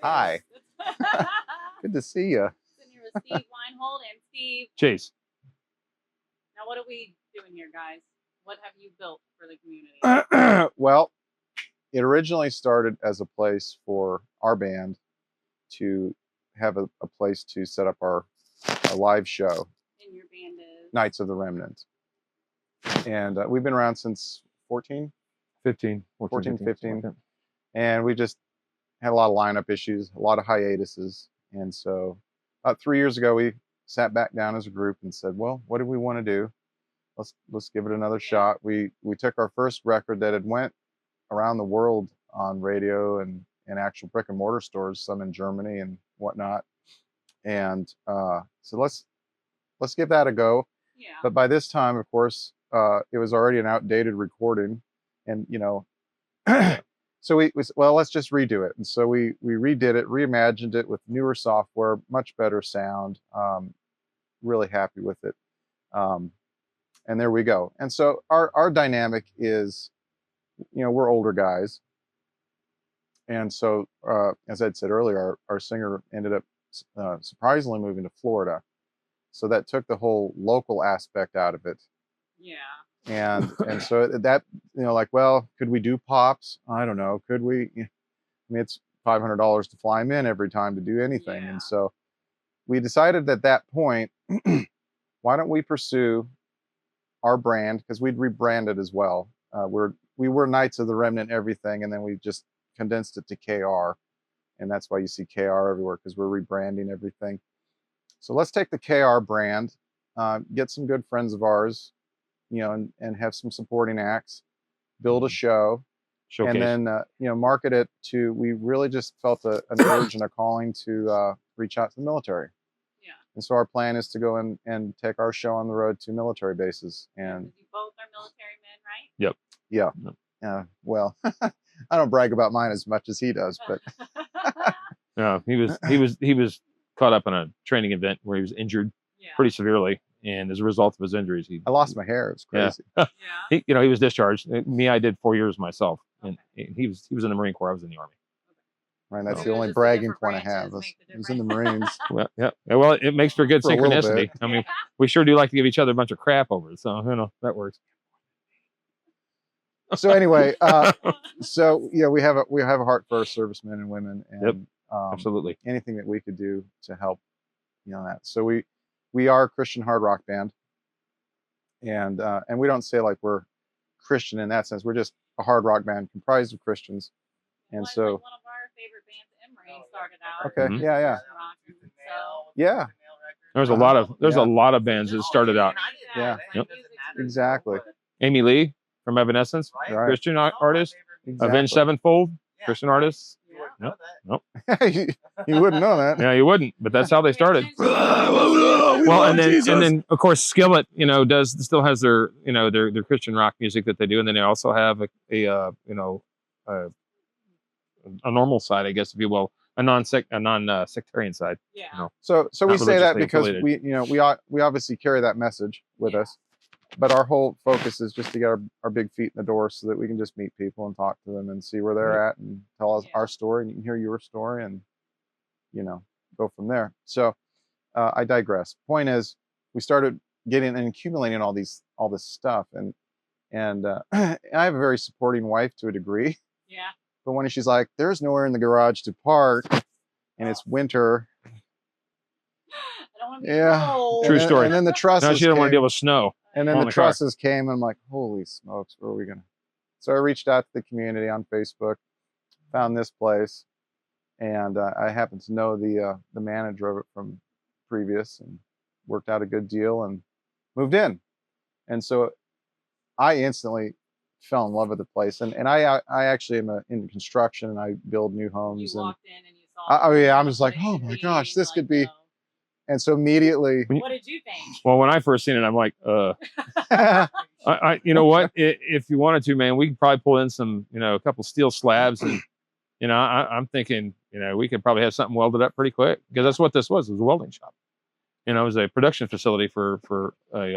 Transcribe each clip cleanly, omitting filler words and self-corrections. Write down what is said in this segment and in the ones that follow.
Hi. Good to see you. Sitting here with Steve Weinhold and Steve Chase. Now, what are we doing here, guys? What have you built for the community? Well, it originally started as a place for our band to have a place to set up our live show. And your band is? Knights of the Remnant. And we've been around since 14? 15. 14, 15. And we just had a lot of lineup issues, a lot of hiatuses. And so about 3 years ago, we sat back down as a group and said, well, what do we want to do? Let's give it another shot. We took our first record that had went around the world on radio and actual brick and mortar stores, some in Germany and whatnot. And so let's give that a go. Yeah. But by this time, of course, it was already an outdated recording, and you know, so we well, let's just redo it. And so we redid it, reimagined it with newer software, much better sound. Really happy with it. And there we go. And so our dynamic is, you know, we're older guys. And so, as Ed said earlier, our singer ended up surprisingly moving to Florida. So that took the whole local aspect out of it. Yeah. And so that, you know, like, well, could we do pops? I don't know. Could we? I mean, it's $500 to fly him in every time to do anything. Yeah. And so we decided at that point, why don't we pursue our brand, because we'd rebranded as well. We were Knights of the Remnant everything, and then we just condensed it to KR, and that's why you see KR everywhere, because we're rebranding everything. So let's take the KR brand, get some good friends of ours, you know, and have some supporting acts, build a show, Showcase. and then you know, market it to. We really just felt an urge and a calling to reach out to the military. Yeah. And so our plan is to go and take our show on the road to military bases. And you both are military men, right? Yep. Yeah. Well, I don't brag about mine as much as he does, but No, he was caught up in a training event where he was injured pretty severely, and as a result of his injuries, I lost my hair. It's crazy. Yeah. He was discharged. Me, I did 4 years myself, and he was in the Marine Corps. I was in the Army. Right, that's So the only bragging point I have. He was in the Marines. Well, yeah. Well, it makes for good For a little synchronicity. bit. I mean, we sure do like to give each other a bunch of crap over it, so you know that works. So anyway, so yeah, we have a heart for our servicemen and women, and Absolutely. anything that we could do to help, you know, that. So we are a Christian hard rock band, and we don't say like we're Christian in that sense. We're just a hard rock band comprised of Christians, and so one of our favorite bands, Emery, started out. Okay, Mhm. yeah. So, Yeah. There's a lot of bands that started out. Yeah. Yep. Exactly. Amy Lee from Evanescence, Right. Christian artist. Exactly. Avenged Sevenfold, Christian artist. Nope. You wouldn't know that. Yeah, you wouldn't, but that's how they started. Well, and then of course Skillet, you know, still has their, you know, their Christian rock music that they do, and then they also have a normal side, I guess, if you will, a non-sectarian side. Yeah. You know. So we Not say that religiously because affiliated. we obviously carry that message with us, but our whole focus is just to get our big feet in the door so that we can just meet people and talk to them and see where they're at and tell us our story, and you can hear your story and, you know, go from there. So I digress. Point is, we started getting and accumulating all this stuff, and I have a very supporting wife to a degree. Yeah. But when she's like, there's nowhere in the garage to park, and it's winter. I don't want to be cold. True story. And then the trusses Now she don't want to came, deal with snow. and then the trusses came, and I'm like, holy smokes, where are we gonna? So I reached out to the community on Facebook, found this place, and I happened to know the manager of it from previous, and worked out a good deal and moved in. And so I instantly fell in love with the place, and I actually am in construction, and I build new homes. You and walked in and you saw. oh yeah, I'm just like, oh my gosh, this could be. And so immediately, What did you think? Well, when I first seen it, I'm like, you know what? If you wanted to, man, we could probably pull in some, you know, a couple steel slabs, and you know, I'm thinking, you know, we could probably have something welded up pretty quick, because that's what this was. It was a welding shop. You know, it was a production facility for a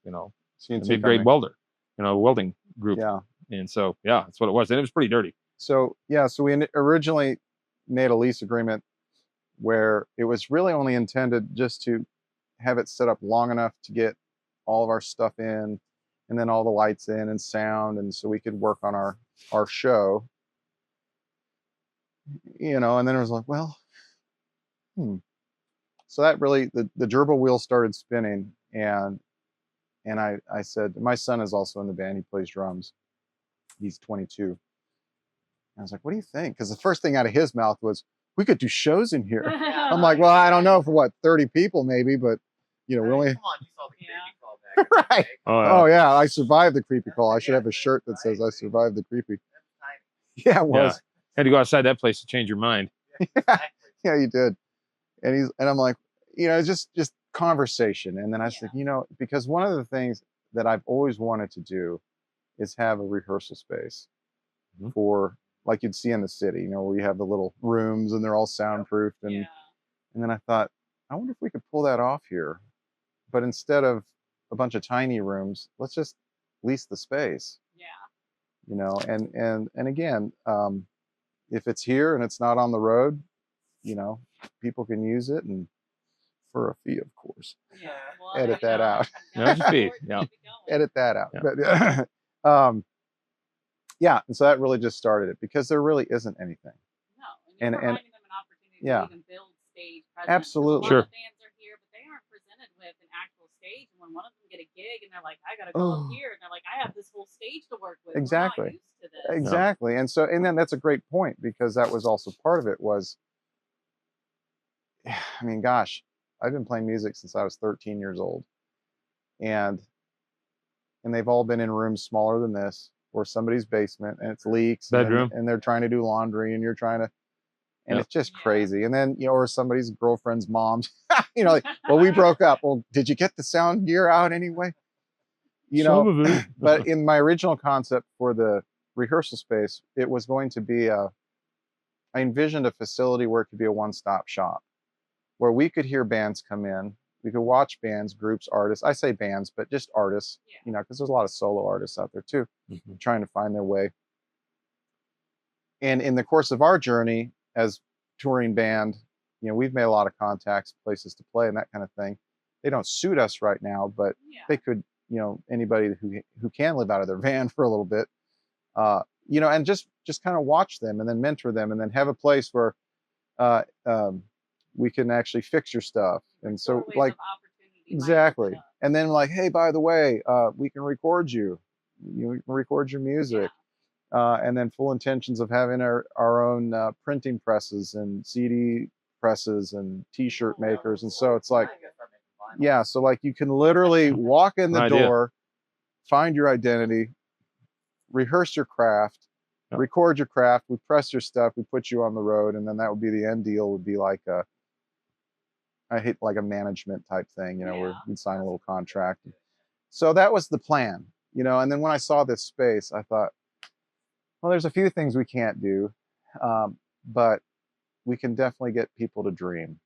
you know, a big grade welder, you know, welding group. Yeah. And so, yeah, that's what it was. And it was pretty dirty. So, yeah, so we originally made a lease agreement where it was really only intended just to have it set up long enough to get all of our stuff in, and then all the lights in and sound, and so we could work on our show, and then it was like, well, so that really, the gerbil wheel started spinning, and I said, my son is also in the band, he plays drums, he's 22. I was like, what do you think? Because the first thing out of his mouth was, we could do shows in here. I'm like, well, I don't know for what, 30 people maybe, but we only. Come on, you saw the creepy call back. Right. Oh, Oh yeah, I survived the creepy call. I should have a shirt that says I survived the creepy. Yeah, it was. Had to go outside that place to change your mind. Yeah, you did. And I'm like, just conversation. And then I said, because one of the things that I've always wanted to do is have a rehearsal space for, like you'd see in the city, where you have the little rooms and they're all soundproofed. And then I thought, I wonder if we could pull that off here. But instead of a bunch of tiny rooms, let's just lease the space. And again, if it's here and it's not on the road, people can use it, and for a fee, of course. Well, Edit that out. No, just fee. Yeah. Edit that out. Yeah. But and so that really just started it, because there really isn't anything. No, and you're providing them an opportunity to even build stage presence. Absolutely. A lot of bands are here, but they aren't presented with an actual stage. And when one of them get a gig and they're like, I gotta go up here, and they're like, I have this whole stage to work with. Exactly. We're not used to this. Exactly. And then that's a great point, because that was also part of it was, I mean, gosh, I've been playing music since I was 13 years old, and they've all been in rooms smaller than this, or somebody's basement, and it's leaks, bedroom, and they're trying to do laundry, and you're trying to, and it's just crazy. And then or somebody's girlfriend's mom's, like, well, we broke up. Well, did you get the sound gear out anyway? Some of it. But in my original concept for the rehearsal space, it was going to be I envisioned a facility where it could be a one-stop shop, where we could hear bands come in, we could watch bands, groups, artists. I say bands, but just artists, because there's a lot of solo artists out there too, trying to find their way. And in the course of our journey as touring band, we've made a lot of contacts, places to play, and that kind of thing. They don't suit us right now, but they could, anybody who can live out of their van for a little bit, and just kind of watch them, and then mentor them, and then have a place where we can actually fix your stuff. And so, like, exactly. And then, like, hey, by the way, we can record you. You can record your music. And then full intentions of having our own printing presses and CD presses and T-shirt makers. And so it's like, so like you can literally walk in the door, find your identity, rehearse your craft, record your craft, we press your stuff, we put you on the road, and then that would be the end deal, would be like a management type thing, where we'd sign a little contract. So that was the plan, and then when I saw this space, I thought, well, there's a few things we can't do, but we can definitely get people to dream.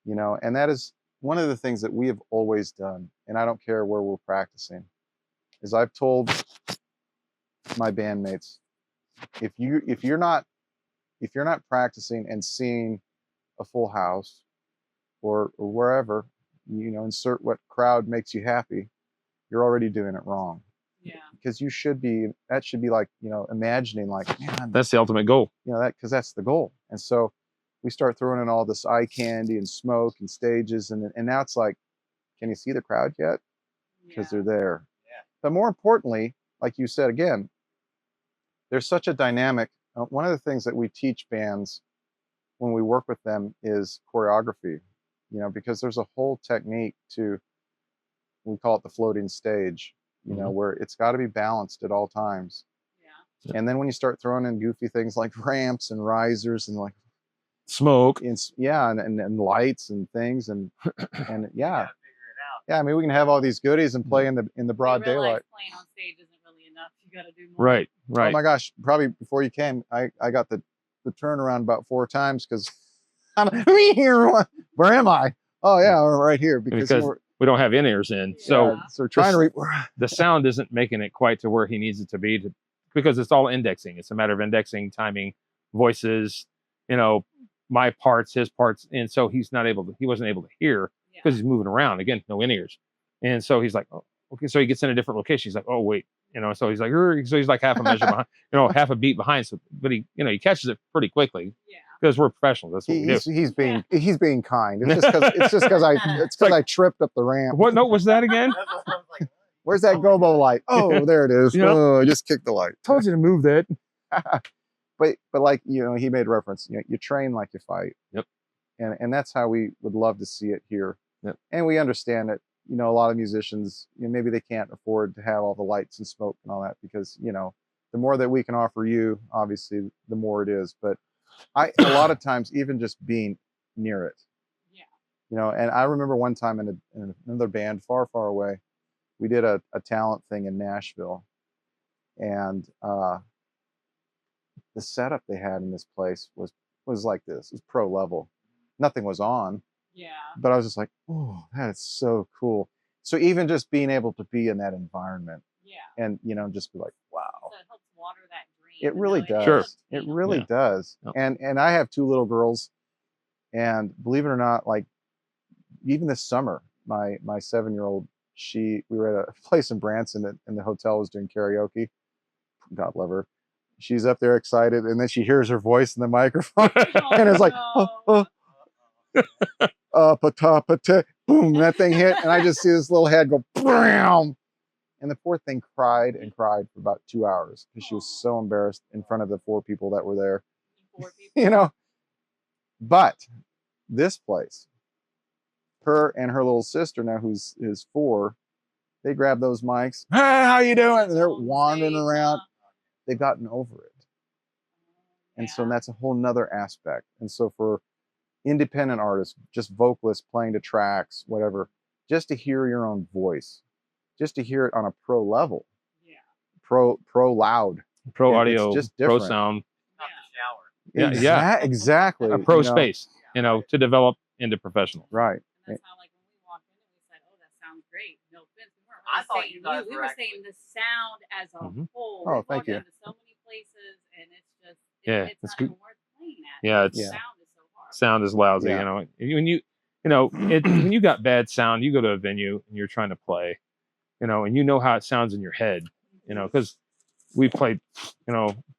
And that is one of the things that we have always done, and I don't care where we're practicing, is I've told my bandmates, if you're not practicing and seeing a full house or wherever, insert what crowd makes you happy, you're already doing it wrong. Because that should be like, imagining, like, man, that's the ultimate goal. Because that's the goal. And so we start throwing in all this eye candy and smoke and stages, and now it's like, can you see the crowd yet? Because they're there. But more importantly, like you said, again, there's such a dynamic. One of the things that we teach bands when we work with them is choreography, because there's a whole technique to, we call it the floating stage, where it's got to be balanced at all times. And then when you start throwing in goofy things like ramps and risers and like smoke, and lights and things, and I mean, we can have all these goodies and play in the broad daylight. Playing on stage isn't really enough. You got to do more. Right. Oh my gosh! Probably before you came, I got the turnaround about 4 times because I'm here. Where am I? Oh yeah, we're right here because we don't have in-ears in. So we're trying to the sound isn't making it quite to where he needs it to be, because it's all indexing. It's a matter of indexing, timing, voices, you know, my parts, his parts, and so he wasn't able to hear Yeah. because he's moving around again, no in ears, and so he's like, oh, okay, so he gets in a different location. He's like, oh wait, so he's like, so he's like half a measure behind, half a beat behind. So, but he catches it pretty quickly Yeah. because we're professionals. That's what we do. He's being kind. It's just because I tripped up the ramp. What note was that again? That's what I was like, Where's that gobo light? Oh, there it is. Oh, I just kicked the light. Told you to move that. But like he made reference. You train like you fight. Yep. And that's how we would love to see it here. Yep. And we understand that a lot of musicians maybe they can't afford to have all the lights and smoke and all that because the more that we can offer you, obviously, the more it is. But a lot of times even just being near it. Yeah. And I remember one time in another band far, far away, we did a talent thing in Nashville, and the setup they had in this place was like this. It was pro level. Nothing was on, Yeah. but I was just like, oh, that is so cool. So even just being able to be in that environment Yeah. and just be like, wow. So it helps water that dream. It really does. Sure. It really Yeah. does. Yep. And I have 2 little girls, and believe it or not, like even this summer, my 7-year-old, we were at a place in Branson and the hotel was doing karaoke. God love her. She's up there excited, and then she hears her voice in the microphone, and it's like, no. pata, boom, that thing hit, and I just see this little head go, bam, and the poor thing cried and cried for about 2 hours because she was so embarrassed in front of the 4 people that were there. 4 people. But this place, her and her little sister now, who's 4, they grab those mics. Hey, how you doing? And they're wandering around. They've gotten over it. And so that's a whole nother aspect. And so for independent artists, just vocalists playing to tracks, whatever, just to hear your own voice, just to hear it on a pro level, pro loud, Pro it's audio, just pro different. sound, not the shower. Yeah. Exactly. a pro space, to develop into professional. Right. And that's how, like, when we walked in and we said, "Oh, that sounds great." No offense, we weren't I really thought saying you guys we were were saying the sound as a Mhm. whole. Oh, We've thank walked you. into so many places, and it's just Yeah, it's it's not good. even worth playing at. Yeah, The it's sound is so hard. sound is lousy. Yeah. When you got bad sound, you go to a venue and you're trying to play, and you know how it sounds in your head, because we played,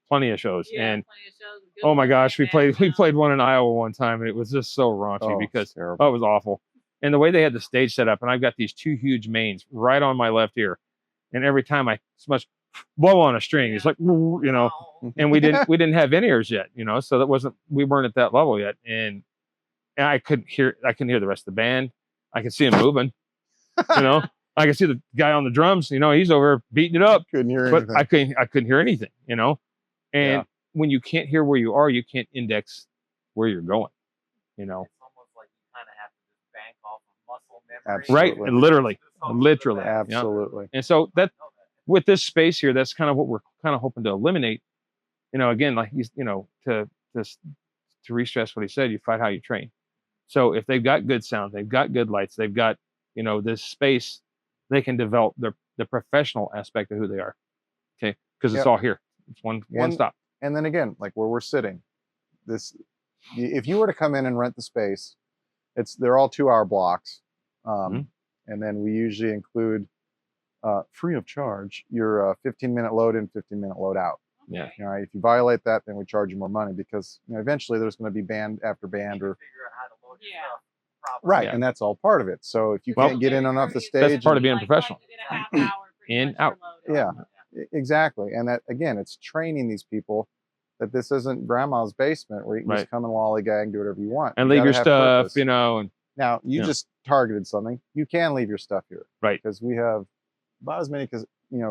plenty of shows, and plenty of shows with good oh my ones gosh, and we bad played sound. one in Iowa one time, and it was just so raunchy Oh, because it's terrible. it was awful. And the way they had the stage set up, and I've got these 2 huge mains right on my left ear, and every time I blow on a string, it's like, and we didn't have in ears yet, so we weren't at that level yet, and I couldn't hear the rest of the band. I could see him moving, I could see the guy on the drums, he's over beating it up, Couldn't hear but anything. I couldn't hear anything, and Yeah. when you can't hear where you are, you can't index where you're going, It's almost like you kind of have to just bank off of muscle memory. right? Absolutely. And literally, Literally. yeah. Absolutely. And so I know that. with this space here, that's kind of what we're kind of hoping to eliminate. Again, like to re-stress what he said, you fight how you train. So if they've got good sound, they've got good lights, they've got this space, they can develop the professional aspect of who they are. Okay, because it's Yep. all here. It's one stop. And then again, like where we're sitting, if you were to come in and rent the space, they're all 2-hour blocks, Mhm. and then we usually include free of charge your 15-minute load in, 15-minute load out. Yeah. All right. If you violate that, then we charge you more money because eventually there's going to be band after band You or can figure out how to load your Yeah. stuff properly. right, Yeah. and that's all part of it. So if you Well, can't get in and off the That's stage, part of being Like, professional. you get a half hour pretty In, much your out. load. Yeah. Exactly, and that again, it's training these people that this isn't grandma's basement where you can Right. just come and lollygag, do whatever you want, And You leave gotta your have stuff, purpose. and Now you Yeah. just targeted something. You can leave your stuff here, Right. Because we have about as many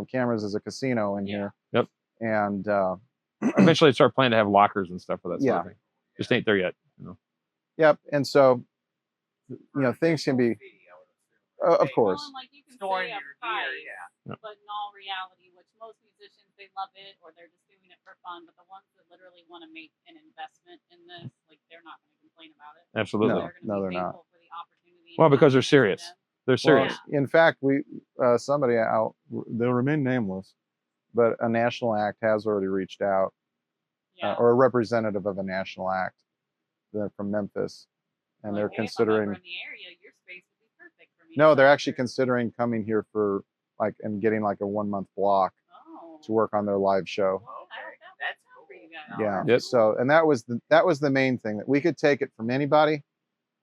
cameras as a casino in Yeah. here. Yep. And eventually start planning to have lockers and stuff for that sort Yeah. of thing. Just ain't there yet. yep, and so things can be, of course. Well, and like you can Storing say a your gear, price, yeah. but in all reality, which most musicians, they love it or they're just doing it for fun. But the ones that literally want to make an investment in this, like they're not going to complain about it. Absolutely. No. They're going to be they're not. thankful for the opportunity. Well, and because they're investment serious. in them. They're serious. Yeah. In fact, somebody out, they'll remain nameless, but a national act has already reached out Yeah. or a representative of a national act. They're from Memphis, and they're Like, hey, if I'm considering. ever in the area, your space would be perfect for me. No, to they're volunteer. actually considering coming here for like and getting like a 1 month block Oh. to work on their live show. Well, I hope that That's works out for you guys. Yeah. Yep. So, and that was the main thing, that we could take it from anybody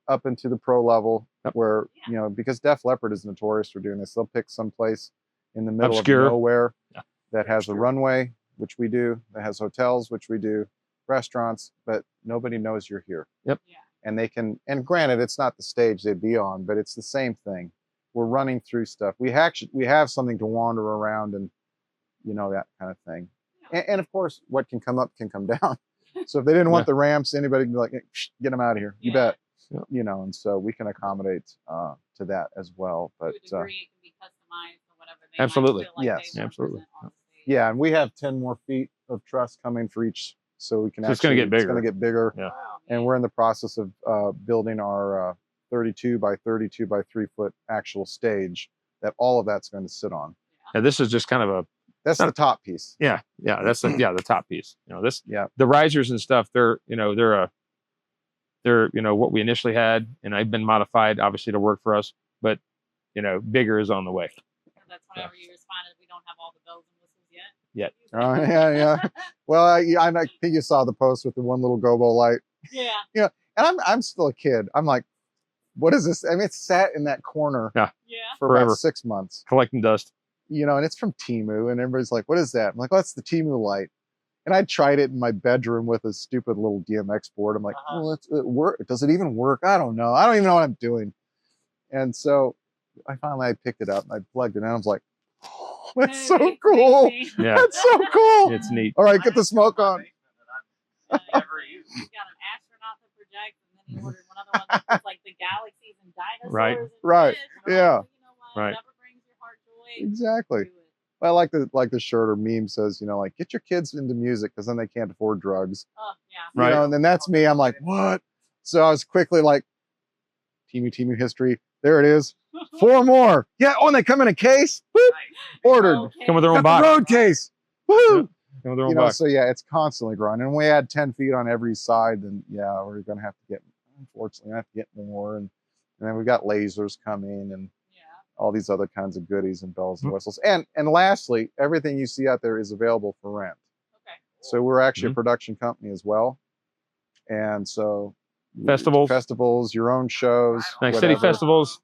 up into the pro level, Yep. where Yeah. because Def Leppard is notorious for doing this. They'll pick some place in the middle Obscure. of nowhere Yeah. that has Obscure. a runway, which we do, that has hotels, which we do, restaurants, but nobody knows you're here. Yep. Yeah. And they can, and granted, it's not the stage they'd be on, but it's the same thing. We're running through stuff. We have something to wander around and that kind of thing. Yeah. And of course, what can come up can come down. So if they didn't want the ramps, anybody can be like, get them out of here. You Yeah. bet. Yeah. And so we can accommodate to that as well. But To a degree, it can be customized for whatever they Absolutely. might feel like Yes. they want to Absolutely. present on stage. yeah, and we have 10 more feet of truss coming for each, so we can So it's gonna get It's going to bigger. get bigger. Yeah. Oh, And man. we're in the process of building our 32 by 32 by 3 foot actual stage that all of that's going to sit on. And this is just kind of a That's the top piece. that's the top piece. This Yeah. the risers and stuff. They're what we initially had, and I've been modified obviously to work for us. But bigger is on the way. That's whenever you responded, we don't have all the bells and whistles yet. Yet. Oh, yeah. Well, I think you saw the post with the one little gobo light. Yeah. And I'm still a kid. I'm like, what is this? I mean, it's sat in that corner Yeah. for Forever. about 6 months. Collecting dust. And it's from Temu, and everybody's like, what is that? I'm like, oh, that's the Temu light. And I tried it in my bedroom with a stupid little DMX board. I'm like, oh, it work. Does it even work? I don't know. I don't even know what I'm doing. And so I finally picked it up and I plugged it in. I was like, oh, that's so cool. Yeah. That's so cool. It's neat. All right, get the smoke on. He's got an astronaut that projects, and then he ordered one other one that's like the galaxies and dinosaurs. Right. And Right. shit. And I'm Yeah. like, you know what? Right. Whatever brings your heart joy. Exactly. Do it. I like the shirt or meme says, like, get your kids into music because then they can't afford drugs. Oh, yeah. Right. And then that's me. I'm like, what? So I was quickly like, Temu history. There it is. 4 more. Yeah. Oh, and they come in a case. Whoop. Ordered. Okay. Come with their own Got the box. road case. Woo. Come with their own box. So yeah, it's constantly growing. And we add 10 feet on every side, then yeah, we're gonna have to get, unfortunately, have to get more. And then we've got lasers coming and Yeah. all these other kinds of goodies and bells and whistles. And lastly, everything you see out there is available for rent. Okay. So we're actually a production company as well. And so Festivals. your own shows, Like city whatever. festivals,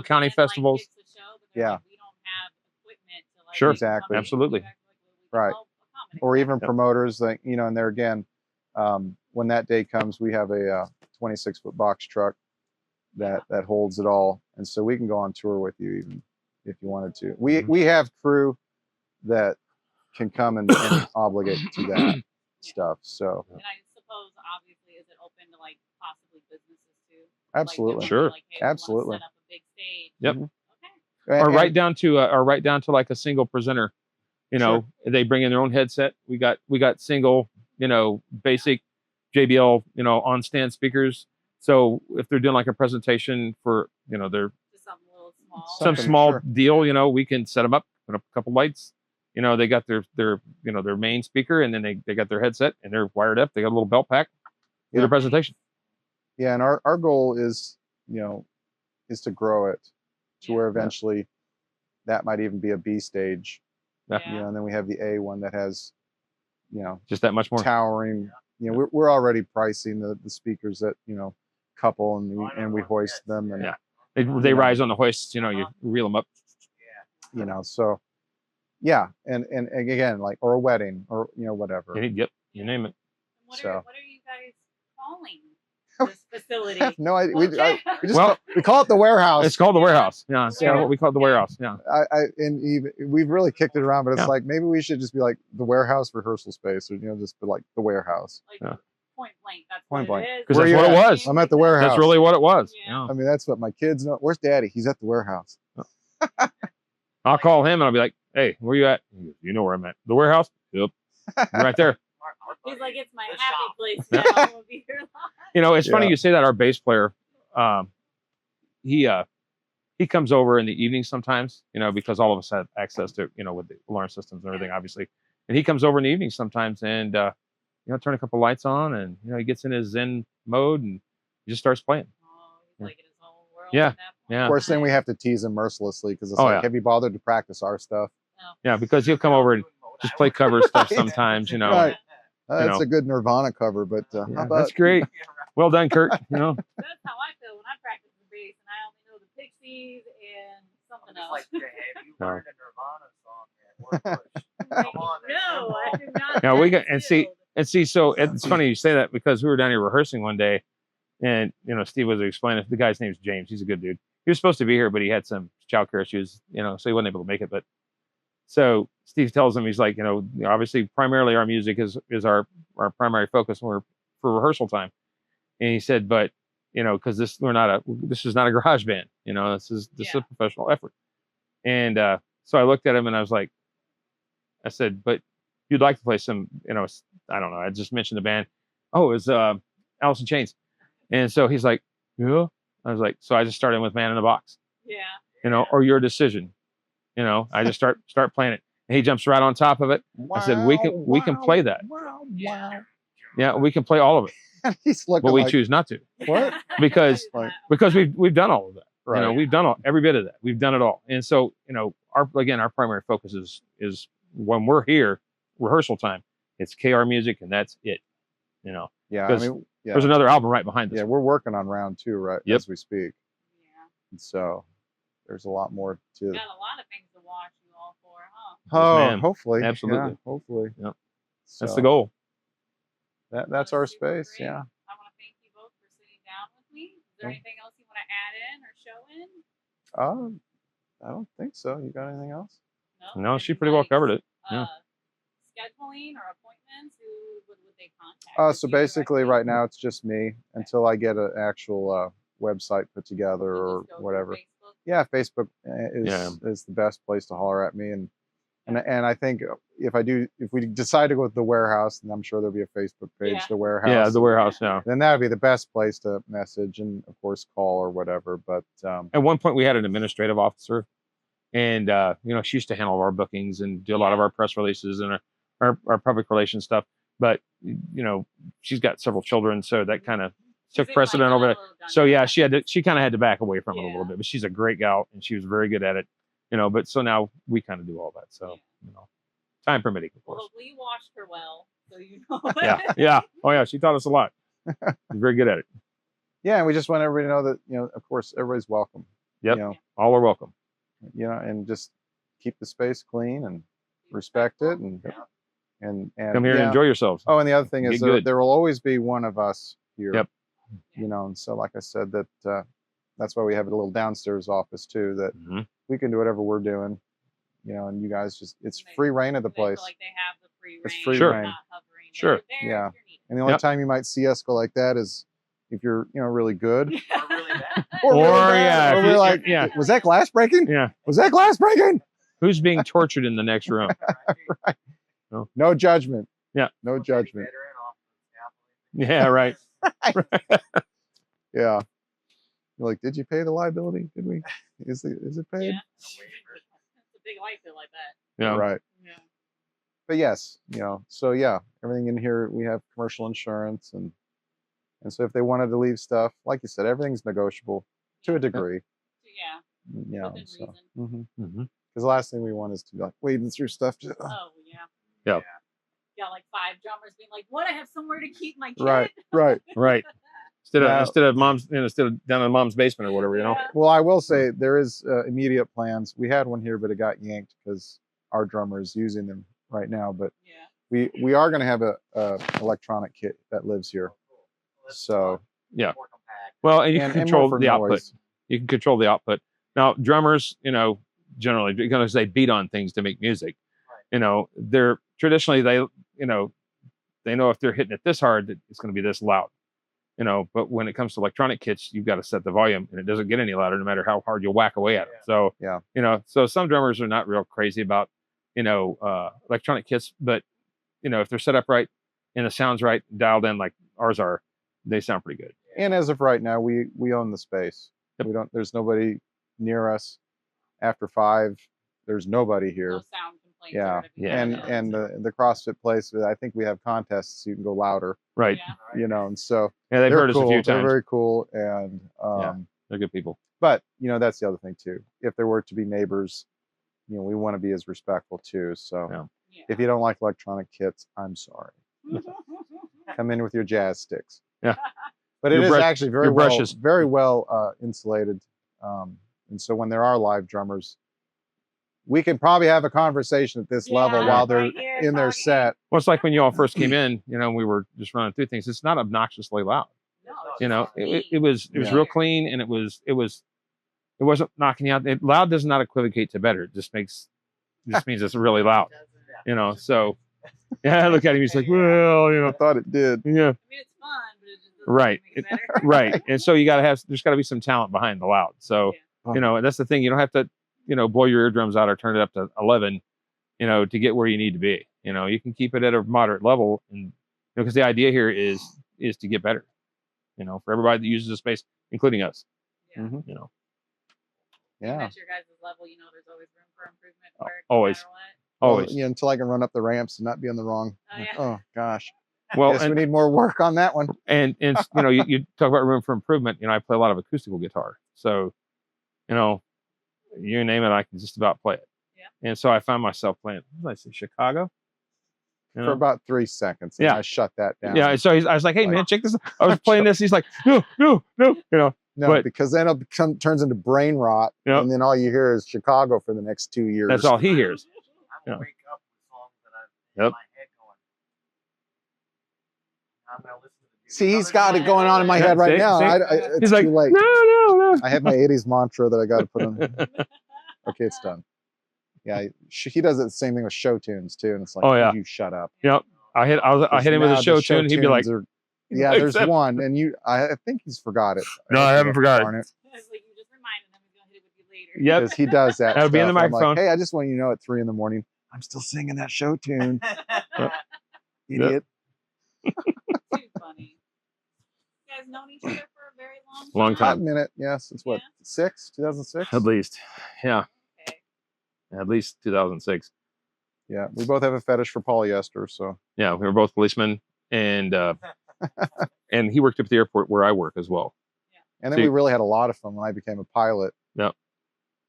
county And, festivals. Like, it's a show, but they're Yeah. like, we don't have equipment to like Sure. make them Exactly. come in. Absolutely. We can Right. help accommodate Or that. even promoters that, and there again, when that day comes, we have a 26-foot box truck that holds it all. And so we can go on tour with you even if you wanted to. We have crew that can come and obligate to that stuff. So And I suppose, obviously, is it open to like possibly businesses too? absolutely. Like, they're Sure. like, hey, we wanna Absolutely. Set up a big stage. Yep. Okay. Or right down to like a single presenter. Sure. They bring in their own headset. We got single, basic JBL, on stand speakers. So if they're doing like a presentation for, their Just something a little small. some Something, small sure. deal, we can set them up, put up a couple lights. They got their main speaker, and then they got their headset and they're wired up. They got a little belt pack. Do their presentation. Yeah, and our goal is, is to grow it to where eventually that might even be a B stage. Yeah. And then we have the A one that has, Just that much more. towering. We're already pricing the speakers that couple and we hoist them and Yeah. They rise on the hoists. You reel them up. so yeah, and again, like, or a wedding or whatever. Yep. You name it. What So. are you guys calling this facility? I have no idea. Okay. We call it the warehouse. It's called the warehouse. Yeah. It's Yeah. what we call it the warehouse. Yeah. And even we've really kicked it around, but it's Yeah. like maybe we should just be like the warehouse rehearsal space, or just be like the warehouse. Like, Yeah. point blank. That's Point what blank. it is. 'Cause Where that's you what it at? was. I'm at the warehouse. That's really what it was. Yeah. Yeah. I mean, that's what my kids know. Where's Daddy? He's at the warehouse. I'll call him and I'll be like, "Hey, where you at?" He goes, "You know where I'm at. The warehouse." Yep. Right there. He's like, it's my The happy shop. place Yeah. now. We'll be here live. It's funny Yeah. you say that. Our bass player, he comes over in the evening sometimes, because all of us have access to, with the alarm systems and everything, obviously. And he comes over in the evening sometimes, and turn a couple lights on, and he gets in his Zen mode and he just starts playing. Oh, he's like in his own world. Yeah, At that point. yeah. Of course, then we have to tease him mercilessly because it's Oh, like, yeah. have you bothered to practice our stuff? No. Yeah, because he'll come over and just play cover stuff Right. sometimes, Right. That's know. a good Nirvana cover, but how Yeah, about that's great. Well done, Kurt. That's how I feel when I practice the bass, and I only know the Pixies and something It's else. like, have you No. learned a Nirvana song yet? Or Bush? Come on, No, I do not. Yeah, we That got and skilled. see. So it's funny you say that because we were down here rehearsing one day, and Steve was explaining. The guy's name's James. He's a good dude. He was supposed to be here, but he had some childcare issues, so he wasn't able to make it. But so Steve tells him, he's like, obviously, primarily our music is our primary focus when we're for rehearsal time. And he said, but because this is not a garage band. This is a professional effort. And so I looked at him and I said, but you'd like to play some, I don't know. I just mentioned the band. Oh, it was Alice in Chains. And so he's like, yeah. I was like, so I just started with Man in the Box. Yeah. Or Your Decision. I just start playing it. And he jumps right on top of it. I said, we can play that. Wow. Yeah, we can play all of it. He's looking But we like, choose not to. What? Because we've done all of that. Right. We've done every bit of that. We've done it all. And so, our primary focus is when we're here, rehearsal time, it's KR music and that's it. Yeah, yeah. There's another album right behind this. Yeah, we're working on round 2 right as we speak. Yeah. And so there's a lot more to Got a lot of things to watch you all for, huh? Oh, Yes, hopefully. Absolutely. Yeah, hopefully. Yep. So That's the goal. That's our space. Great. Yeah. I want to thank you both for sitting down with me. Is there anything else you want to add in or show in? I don't think so. You got anything else? No, she pretty well covered it. Yeah. Scheduling or appointments, who would they contact? So basically right now it's just me until I get an actual website put together or whatever. Facebook? Yeah, Facebook is the best place to holler at me, and I think if we decide to go with the warehouse, then I'm sure there'll be a Facebook page, the warehouse. Yeah, the warehouse now. Then that would be the best place to message and of course call or whatever. But at one point we had an administrative officer, and she used to handle our bookings and do a lot of our press releases and our public relations stuff. But she's got several children, so that kind of took precedent over it. So yeah, she kind of had to back away from it a little bit. But she's a great gal and she was very good at it. But so now we kind of do all that. So time permitting, of course. Well, we washed her well, so you know. Yeah. Oh yeah, she taught us a lot. She's very good at it. Yeah, and we just want everybody to know that of course everybody's welcome. Yep. All are welcome. And just keep the space clean and respect it and come here and enjoy yourselves. Oh, and the other thing is there will always be one of us here. Yep. And so like I said, that's why we have a little downstairs office too, that we can do whatever we're doing, and you guys it's free reign of the place. Like they have the free reign. It's free Sure. reign. Sure. Yeah. And the only time you might see us go like that is if you're, really good. Or really bad. Or really bad. yeah, Or we're like, was that glass breaking? Yeah. Was that glass breaking? Who's being tortured in the next room? Right. No judgment. Yeah. No judgment. Yeah, right. Yeah. You're like, did you pay the liability? Did we? Is it paid? Yeah. It's a big light bill like that. Yeah. Right. Yeah. But yes, so yeah, everything in here, we have commercial insurance and so if they wanted to leave stuff, like you said, everything's negotiable to a degree. Yeah. Within So, reason. because the last thing we want is to be like wading through stuff. Oh yeah. Yeah. Got like 5 drummers being like, "What? I have somewhere to keep my kid." Right. Instead of mom's, instead of down in mom's basement or whatever, Well, I will say there is immediate plans. We had one here, but it got yanked because our drummer is using them right now. But we are going to have a electronic kit that lives here. So yeah. Well, and you can control the output. Noise. You can control the output. Now, drummers, generally because they beat on things to make music, they're traditionally they know if they're hitting it this hard that it's going to be this loud. But when it comes to electronic kits, you've got to set the volume and it doesn't get any louder no matter how hard you whack away at it. So, so some drummers are not real crazy about, electronic kits, but, if they're set up right and the sound's right, dialed in like ours are, they sound pretty good. And as of right now, we own the space. There's nobody near us. After 5, there's nobody here. No sound complaints Yeah. are gonna be Yeah. And the CrossFit place, I think we have contests so you can go louder, Right. Yeah. and so Yeah, they've they're heard us a cool. few They're times. very cool, and They're good people. but that's the other thing too. If there were to be neighbors, we want to be as respectful too. So Yeah. Yeah. if you don't like electronic kits, I'm sorry. Come in with your jazz sticks. Yeah. But it Your is brush- actually your brushes. very well insulated, and so when there are live drummers, we can probably have a conversation at this level Yeah, while they're right here in their talking. set. Well, it's like when you all first came in, we were just running through things. It's not obnoxiously loud. No, It was Yeah. real clean, and it wasn't knocking you out. Loud does not equivocate to better. It just means it's really loud. So yeah, look at him. He's like, well, I thought it did. yeah, I mean, it's fun, but it just doesn't Right. make it better. right. And so there's got to be some talent behind the loud. So and that's the thing. You don't have to, blow your eardrums out or turn it up to 11, to get where you need to be. You can keep it at a moderate level, and because the idea here is to get better. For everybody that uses the space, including us. Yeah. Mhm. You know, Even Yeah. at your guys' level, there's always room for improvement. Oh, Work, always. No matter what. always. Well, until I can run up the ramps and not be on the wrong. Oh, yeah. Oh gosh. Well, Guess we and need more work on that one. you talk about room for improvement. I play a lot of acoustical guitar, so you name it, I can just about play it. Yeah. And so I found myself playing. What did I say, Chicago? For about 3 seconds. And Yeah. I shut that down. Yeah. So I was like, "Hey, Like- man, check this out." I was playing this. He's like, "No, no, no." No, but- because then it turns into brain rot, Yep. and then all you hear is Chicago for the next 2 years. That's all he hears. I Yeah. will wake up with songs that I've in Yep. my head going. I'm gonna listen to the See, he's got it going on in my head right See? now. See? It's He's like, too late. "No, no." I have my 80s mantra that I got to put on. Okay, it's done. Yeah, he does the same thing with show tunes too, and it's like, Oh, yeah. you shut up. Yep. I hit him with a Now show the tune, and he'd be like, tunes yeah, like there's that. one, and I think he's forgot it. No, I haven't forgot it. Darn it. It's like you just reminded them he's gonna hit it with you later. "Yep." Because he does that. That would be in the stuff, and I'm microphone. Like, hey, I just want you to know at 3 a.m. I'm still singing that show tune, idiot. Too funny. You guys known each other for a very long time. Long Hot time. minute, yes. It's what, Yeah. 2006? At least, yeah, Okay. at least 2006. Yeah, we both have a fetish for polyester, so Yeah, we were both policemen, and and he worked up at the airport where I work as well. and then See- we really had a lot of fun when I became a pilot. Yep.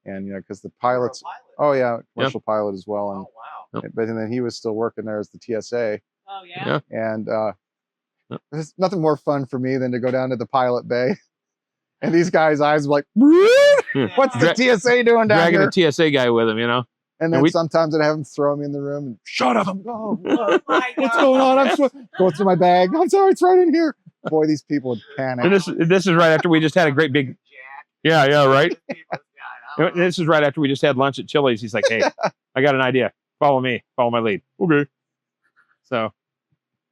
And because the You're a pilots, pilot. oh yeah, commercial pilot as well, and Oh wow. Yep. but then he was still working there as the TSA, Oh yeah. Yeah. and Yep. there's nothing more fun for me than to go down to the pilot bay, and these guys' eyes were like, what's the Dra- TSA doing down Dragging here? the TSA guy with him, And then and we- sometimes I'd have them throw me in the room and shut up. I'm going, Oh my what's God. going on? I'm going through my bag. I'm sorry, it's right in here. Boy, these people would panic. And this is right after we just had a great big Jack. yeah right. People's guy. I don't know. This is right after we just had lunch at Chili's. He's like, "Hey, I got an idea. Follow me. Follow my lead." Okay. So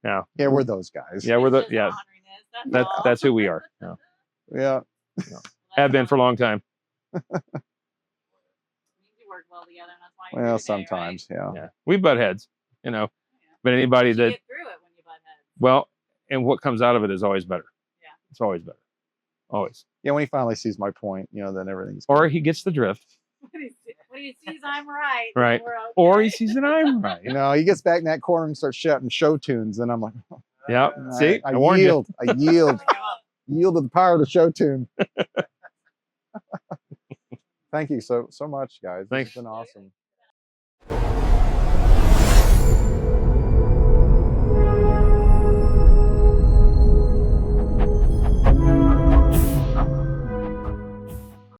Yeah, we're those guys. yeah, we're the It's just yeah honoriness, that all. that's who we are. Yeah. Yeah. Have been for a long time. You work well together, and that's why you're Well, here today, sometimes, yeah. Yeah, we butt heads, Yeah. but anybody You that get through it when you butt heads. well, and what comes out of it is always better. Yeah. It's always better, always. Yeah, when he finally sees my point, then everything's Or good. he gets the drift, When he sees I'm right, Right. We're okay. or he sees that I'm right. He gets back in that corner and starts shouting show tunes, and I'm like, Yeah. See, I I warned you. yield. I yield. Yield to the power of the show tune. Thank you so much, guys. This Thanks. has been awesome.